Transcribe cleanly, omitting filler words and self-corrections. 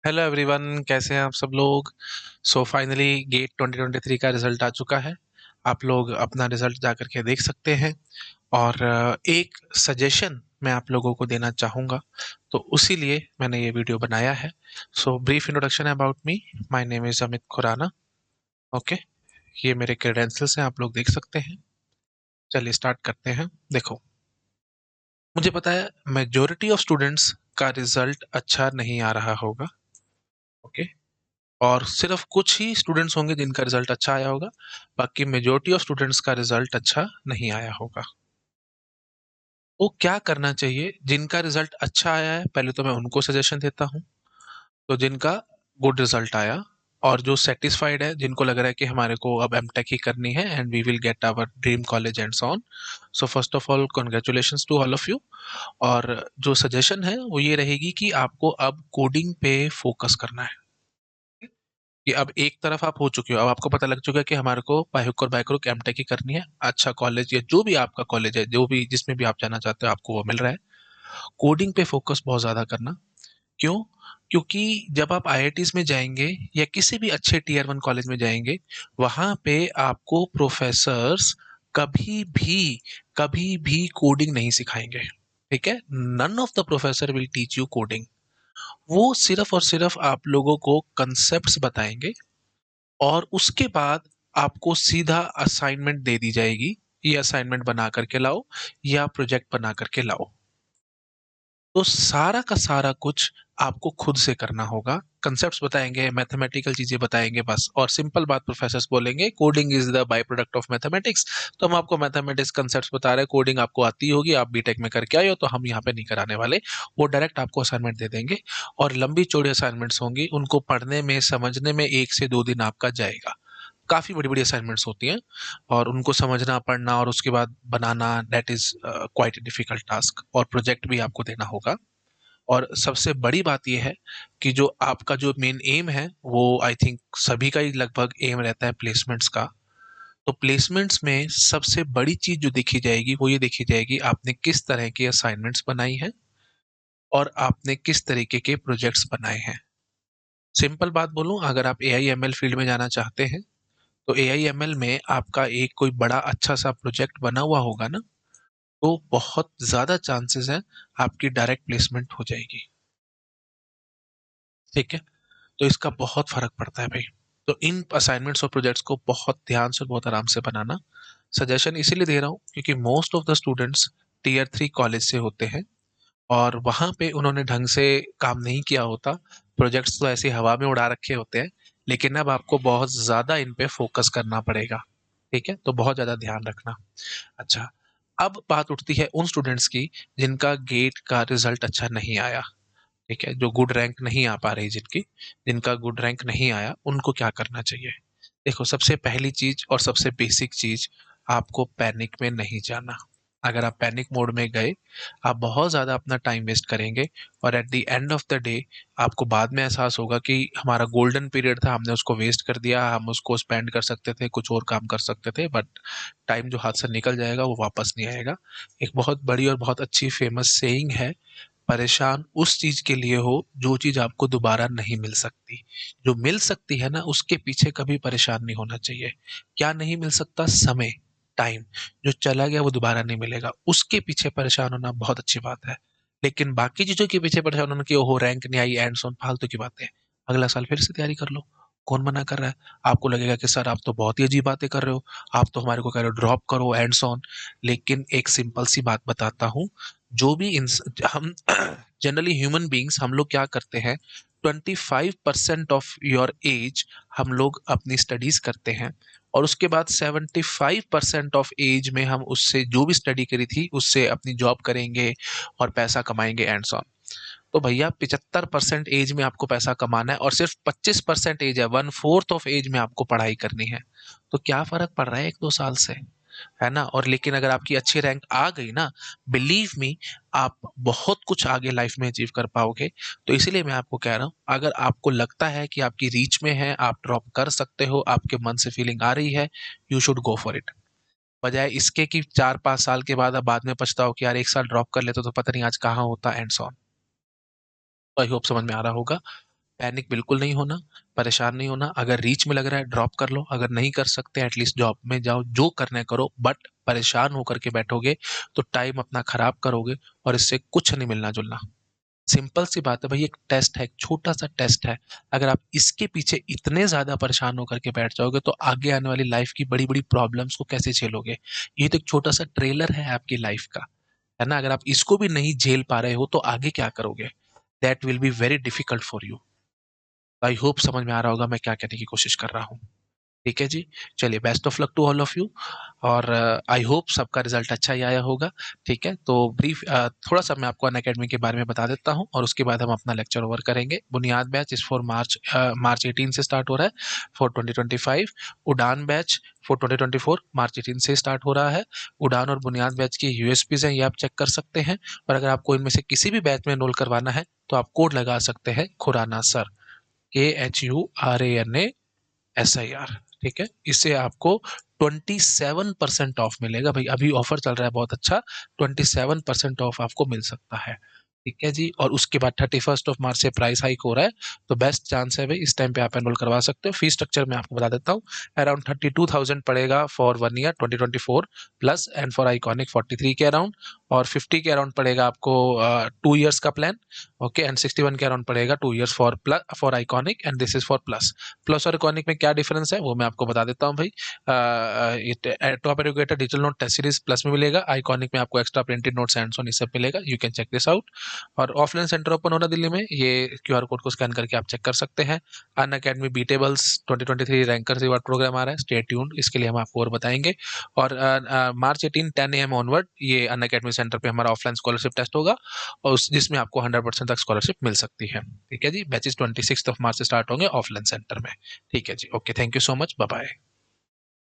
Hello everyone, कैसे हैं आप सब लोग। सो फाइनली गेट 2023 का रिजल्ट आ चुका है। आप लोग अपना रिजल्ट जा करके देख सकते हैं। और एक सजेशन मैं आप लोगों को देना चाहूँगा, तो उसी लिए मैंने ये वीडियो बनाया है। So brief introduction about me. My name is Amit Khurana. Okay, ये मेरे क्रेडेंशियल्स हैं, आप लोग देख सकते हैं। चलिए स्टार्ट करते हैं। देखो, मुझे पता है मेजोरिटी ऑफ स्टूडेंट्स का रिजल्ट अच्छा नहीं आ रहा होगा। ओके, और सिर्फ कुछ ही स्टूडेंट्स होंगे जिनका रिजल्ट अच्छा आया होगा। बाकी मेजोरिटी ऑफ स्टूडेंट्स का रिजल्ट अच्छा नहीं आया होगा। तो क्या करना चाहिए जिनका रिजल्ट अच्छा आया है, पहले तो मैं उनको सजेशन देता हूँ। तो जिनका गुड रिजल्ट आया और जो सेटिस्फाइड है, जिनको लग रहा है कि हमारे को अब एमटेक ही करनी है and we will get our dream college and so on. So first of all congratulations to all of you. और जो सजेशन है वो ये रहेगी कि आपको अब कोडिंग पे फोकस करना है। कि अब एक तरफ आप हो चुके हो, अब आपको पता लग चुका है कि हमारे को बाय हुक और बाय क्रुक एमटेक ही करनी है। अच्छा कॉलेज या जो भी आपका कॉलेज है, जो भी जिसमें भी आप जाना चाहते हो, आपको वो मिल रहा है। कोडिंग पे फोकस बहुत ज़्यादा करना। क्यों? क्योंकि जब आप आईआईटीज़ में जाएँगे या किसी भी अच्छे टियर 1 कॉलेज में जाएँगे, वहाँ पे आपको प्रोफ़ेसर्स कभी भी, कभी भी कोडिंग नहीं सिखाएँगे। ठीक है? None of the professor will teach you coding. वो सिर्फ़ और सिर्फ़ आप लोगों को कॉन्सेप्ट्स बताएँगे और उसके बाद आपको सीधा असाइनमेंट दे दी जाएगी। ये असाइनमेंट बना करके लाओ या प्रोजेक्ट बना करके लाओ। तो सारा का सारा कुछ आपको खुद से करना होगा। कंसेप्ट्स बताएंगे, मैथमेटिकल चीजें बताएंगे बस, और सिंपल बात प्रोफेसर्स बोलेंगे coding is the by product of mathematics. तो हम आपको मैथमेटिक्स कंसेप्ट्स बता रहे हैं, कोडिंग आपको आती होगी, आप बीटेक में करके आए हो, तो हम यहाँ पे नहीं कराने वाले। वो डायरेक्ट आपको असाइनमेंट दे देंगे। और लंबी चौड़ी असाइनमेंट्स होंगी, उनको पढ़ने में समझने में 1 से 2 दिन आपका जाएगा। काफ़ी बड़ी-बड़ी असाइनमेंट्स होती हैं और उनको समझना, पढ़ना और उसके बाद बनाना, that is quite a difficult task. और प्रोजेक्ट भी आपको देना होगा। और सबसे बड़ी बात ये है कि जो आपका जो मेन एम है, वो आई थिंक सभी का ही लगभग एम रहता है प्लेसमेंट्स का। तो प्लेसमेंट्स में सबसे बड़ी चीज़ जो देखी जाएगी, वो ये देखी जाएगी आपने किस तरह की असाइनमेंट्स बनाई हैं और आपने किस तरीके के प्रोजेक्ट्स बनाए हैं। सिंपल बात बोलूँ, अगर आप एआई-एमएल फील्ड में जाना चाहते हैं, तो एआई-एमएल में आपका एक कोई बड़ा अच्छा-सा प्रोजेक्ट बना हुआ होगा ना, तो बहुत ज़्यादा चांसेस हैं आपकी डायरेक्ट प्लेसमेंट हो जाएगी। ठीक है? तो इसका बहुत फ़र्क पड़ता है भाई। तो इन असाइनमेंट्स और प्रोजेक्ट्स को बहुत ध्यान से और बहुत आराम से बनाना। सजेशन इसीलिए दे रहा हूँ क्योंकि most of the students tier 3 college से होते हैं और वहाँ पे उन्होंने ढंग से काम नहीं किया होता। प्रोजेक्ट्स तो ऐसे हवा में उड़ा रखे होते हैं, लेकिन अब आपको बहुत ज़्यादा इन पे फ़ोकस करना पड़ेगा। ठीक है? तो बहुत ज़्यादा ध्यान रखना। अच्छा, अब बात उठती है उन स्टूडेंट्स की जिनका गेट का रिज़ल्ट अच्छा नहीं आया। ठीक है? जो गुड रैंक नहीं आ पा रही जिनकी, जिनका गुड रैंक नहीं आया, उनको क्या करना चाहिए? देखो, सबसे पहली चीज़ और सबसे बेसिक चीज़, आपको पैनिक में नहीं जाना। अगर आप पैनिक मोड में गए, आप बहुत ज़्यादा अपना टाइम वेस्ट करेंगे और at the end of the day आपको बाद में एहसास होगा कि हमारा गोल्डन पीरियड था, हमने उसको वेस्ट कर दिया, हम उसको स्पेंड कर सकते थे, कुछ और काम कर सकते थे, बट टाइम जो हाथ से निकल जाएगा, वो वापस नहीं आएगा। एक बहुत बड़ी और बहुत अच्छी फेमस सेइंग है, परेशान उस चीज़ के लिए हो जो चीज़ आपको दोबारा नहीं मिल सकती। जो मिल सकती है ना, उसके पीछे कभी परेशान नहीं होना चाहिए। क्या नहीं मिल सकता? समय, टाइम। जो चला गया वो दोबारा नहीं मिलेगा, उसके पीछे परेशान होना बहुत अच्छी बात है। लेकिन बाकी चीज़ों के पीछे परेशान होना कि ओहो रैंक नहीं आई एंड सो ऑन, फालतू की बातें। अगला साल फिर से तैयारी कर लो। कौन मना कर रहा है? आपको लगेगा कि सर आप तो बहुत ही अजीब बातें कर रहे हो, आप तो हमारे को कह रहे हो ड्रॉप करो एंड सो ऑन। लेकिन एक सिंपल सी बात बताता हूँ, जो भी इंस हम जनरली ह्यूमन बीइंग्स हम लोग क्या करते हैं, 25% ऑफ योर एज हम लोग अपनी स्टडीज करते हैं और उसके बाद 75% ऑफ एज में हम उससे जो भी स्टडी करी थी उससे अपनी जॉब करेंगे और पैसा कमाएंगे एंड सो ऑन। तो भैया 75% एज में आपको पैसा कमाना है और सिर्फ 25% एज है, 1/4 ऑफ एज में आपको पढ़ाई करनी है। तो क्या फर्क पड़ रहा है 1-2 साल से, है ना? और लेकिन अगर आपकी अच्छी रैंक आ गई ना, बिलीव मी, आप बहुत कुछ आगे लाइफ में अचीव कर पाओगे। तो इसीलिए मैं आपको कह रहा हूँ, अगर आपको लगता है कि आपकी रीच में है, आप ड्रॉप कर सकते हो, आपके मन से फीलिंग आ रही है, you should go for it. बजाय इसके कि 4-5 साल के बाद आप बाद में पछताओ कि यार 1 साल ड्रॉप कर लेते तो पता नहीं आज कहाँ होता एंड सो ऑन। तो आई होप समझ में आ रहा होगा। पैनिक बिल्कुल नहीं होना, परेशान नहीं होना। अगर रीच में लग रहा है ड्रॉप कर लो, अगर नहीं कर सकते एटलीस्ट जॉब में जाओ, जो करना है करो, बट परेशान होकर के बैठोगे तो टाइम अपना खराब करोगे और इससे कुछ नहीं मिलना जुलना। सिंपल सी बात है भाई, एक टेस्ट है, एक छोटा सा टेस्ट है। अगर आप इसके पीछे इतने ज्यादा परेशान होकर के बैठ जाओगे तो आगे आने वाली लाइफ की बड़ी बड़ी प्रॉब्लम्स को कैसे झेलोगे? ये तो एक छोटा सा ट्रेलर है आपकी लाइफ का, है ना? अगर आप इसको भी नहीं झेल पा रहे हो तो आगे क्या करोगे? That will be very difficult for you. I hope समझ में आ रहा होगा मैं क्या कहने की कोशिश कर रहा हूँ। ठीक है जी। चलिए, best of luck to all of you. और आई होप सबका रिजल्ट अच्छा ही आया होगा। ठीक है, तो ब्रीफ थोड़ा सा मैं आपको अनअकैडमी के बारे में बता देता हूँ और उसके बाद हम अपना लेक्चर ओवर करेंगे। बुनियाद बैच इस फॉर मार्च 18 से स्टार्ट हो रहा है फॉर 2025। उड़ान बैच फॉर 2024 मार्च 18 से स्टार्ट हो रहा है। उड़ान और बुनियाद बैच की यूएसपीज हैं, ये आप चेक कर सकते हैं। और अगर आपको इनमें से किसी भी बैच में एनरोल करवाना है तो आप कोड लगा सकते हैं खुराना सर, KHURANASIR। ठीक है, इससे आपको 27% ऑफ मिलेगा भाई। अभी ऑफर चल रहा है बहुत अच्छा, 27% ऑफ आपको मिल सकता है। ठीक है जी। और उसके बाद 31 मार्च से प्राइस हाइक हो रहा है, तो बेस्ट चांस है भाई, इस टाइम पे आप एनरोल करवा सकते हो। फीस स्ट्रक्चर मैं आपको बता देता हूँ। अराउंड 32,000 पड़ेगा for 1 year 2024 plus, and for iconic 43 के अराउंड। और 50 के अराउंड पड़ेगा आपको 2 ईयर्स का प्लान। ओके, एंड 61 के अराउंड पड़ेगा 2 years for plus for iconic, and this is for plus. Plus और आइकॉनिक में क्या डिफरेंस है वो मैं आपको बता देता हूँ भाई। Top educator digital note test series plus में मिलेगा, आइकॉनिक में आपको extra printed notes and on ये सब मिलेगा। You can check this out. और ऑफलाइन सेंटर ओपन हो रहा है दिल्ली में, ये क्यूआर कोड को स्कैन करके आप चेक कर सकते हैं। अन अकेडमी बी टेबल्स 2023 रैंकर रिवार्ड प्रोग्राम आ रहा है, स्टे ट्यून्ड, इसके लिए हम आपको और बताएंगे। और मार्च 18 10 AM ऑनवर्ड ये अन अकेडमी सेंटर पे हमारा ऑफलाइन स्कॉलरशिप टेस्ट होगा, और जिसमें आपको 100% तक स्कॉलरशिप मिल सकती है। ठीक है जी, बैचेस 26 मार्च से स्टार्ट होंगे ऑफलाइन सेंटर में। ठीक है जी, okay, thank you so much, bye bye.